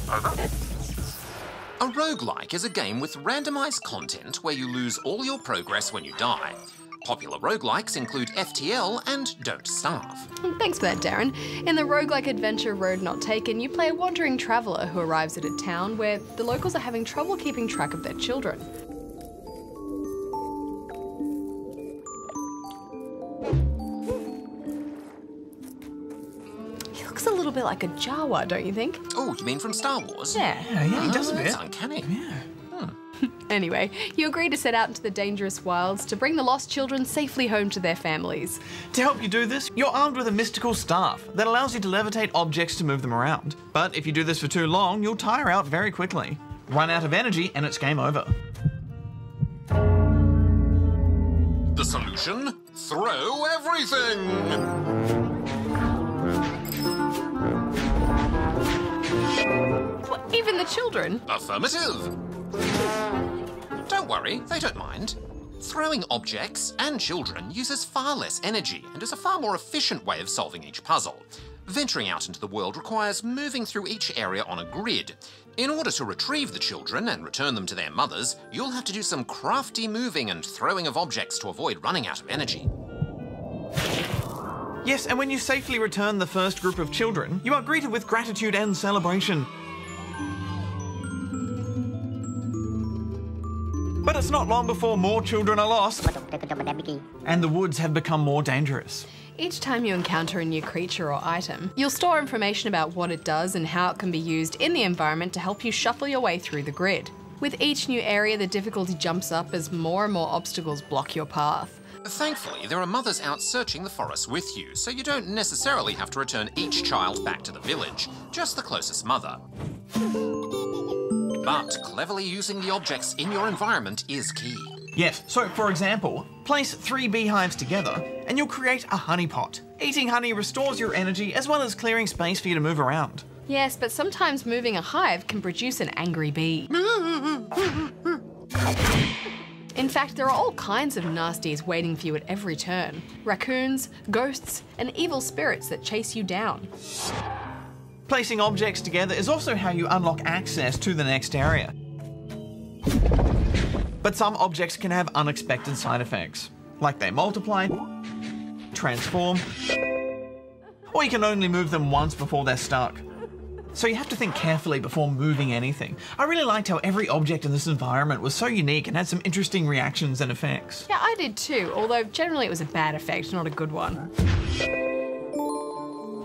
A roguelike is a game with randomized content where you lose all your progress when you die. Popular roguelikes include FTL and Don't Starve. Thanks for that, Darren. In the roguelike adventure Road Not Taken, you play a wandering traveller who arrives at a town where the locals are having trouble keeping track of their children. He looks a little bit like a Jawa, don't you think? Oh, you mean from Star Wars? Yeah. Yeah, he does a bit. That's uncanny. Yeah. Anyway, you agree to set out into the dangerous wilds to bring the lost children safely home to their families. To help you do this, you're armed with a mystical staff that allows you to levitate objects to move them around. But if you do this for too long, you'll tire out very quickly. Run out of energy and it's game over. The solution? Throw everything! What, even the children? Affirmative. Don't worry, they don't mind. Throwing objects and children uses far less energy and is a far more efficient way of solving each puzzle. Venturing out into the world requires moving through each area on a grid. In order to retrieve the children and return them to their mothers, you'll have to do some crafty moving and throwing of objects to avoid running out of energy. Yes, and when you safely return the first group of children, you are greeted with gratitude and celebration. But it's not long before more children are lost, and the woods have become more dangerous. Each time you encounter a new creature or item, you'll store information about what it does and how it can be used in the environment to help you shuffle your way through the grid. With each new area, the difficulty jumps up as more and more obstacles block your path. Thankfully, there are mothers out searching the forest with you, so you don't necessarily have to return each child back to the village, just the closest mother. But cleverly using the objects in your environment is key. Yes, so for example, place 3 beehives together and you'll create a honey pot. Eating honey restores your energy as well as clearing space for you to move around. Yes, but sometimes moving a hive can produce an angry bee. In fact, there are all kinds of nasties waiting for you at every turn. Raccoons, ghosts, and evil spirits that chase you down. Placing objects together is also how you unlock access to the next area. But some objects can have unexpected side effects, like they multiply, transform, or you can only move them once before they're stuck. So you have to think carefully before moving anything. I really liked how every object in this environment was so unique and had some interesting reactions and effects. Yeah, I did too, although generally it was a bad effect, not a good one.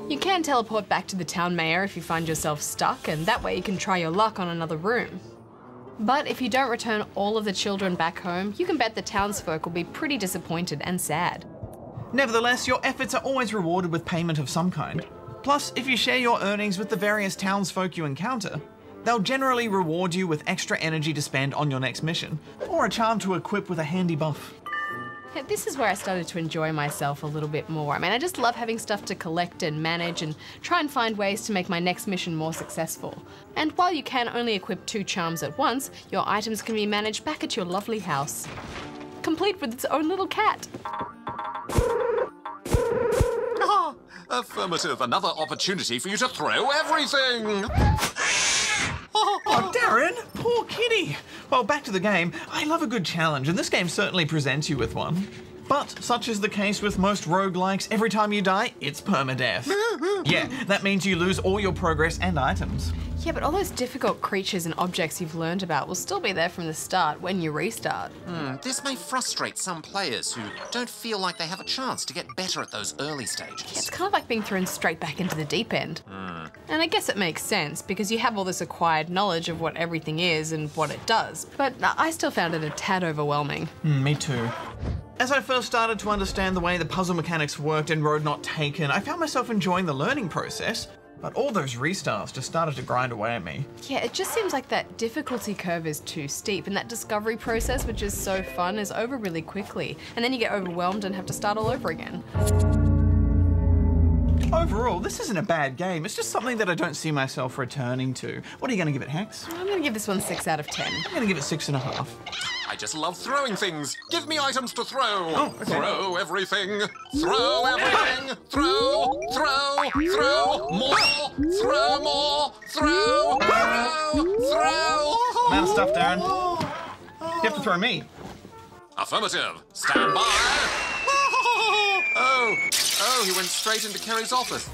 You can teleport back to the town mayor if you find yourself stuck, and that way you can try your luck on another room. But if you don't return all of the children back home, you can bet the townsfolk will be pretty disappointed and sad. Nevertheless, your efforts are always rewarded with payment of some kind. Plus, if you share your earnings with the various townsfolk you encounter, they'll generally reward you with extra energy to spend on your next mission, or a charm to equip with a handy buff. Yeah, this is where I started to enjoy myself a little bit more. I mean, I just love having stuff to collect and manage and try and find ways to make my next mission more successful. And while you can only equip 2 charms at once, your items can be managed back at your lovely house, complete with its own little cat. Ah, affirmative, another opportunity for you to throw everything! Oh, Darren, poor kitty. Well, back to the game. I love a good challenge, and this game certainly presents you with one. But, such is the case with most roguelikes, every time you die, it's permadeath. Yeah, that means you lose all your progress and items. Yeah, but all those difficult creatures and objects you've learned about will still be there from the start when you restart. This may frustrate some players who don't feel like they have a chance to get better at those early stages. It's kind of like being thrown straight back into the deep end. And I guess it makes sense, because you have all this acquired knowledge of what everything is and what it does. But I still found it a tad overwhelming. Me too. As I first started to understand the way the puzzle mechanics worked in Road Not Taken, I found myself enjoying the learning process, but all those restarts just started to grind away at me. Yeah, it just seems like that difficulty curve is too steep, and that discovery process, which is so fun, is over really quickly. And then you get overwhelmed and have to start all over again. Overall, this isn't a bad game. It's just something that I don't see myself returning to. What are you going to give it, Hex? I'm going to give this one 6 out of 10. I'm going to give it 6.5. I just love throwing things. Give me items to throw. Oh, okay. Throw everything. Throw everything. Throw, more, throw, stuff, Darren. You have to throw me. Affirmative. Stand by. Oh, he went straight into Kerry's office.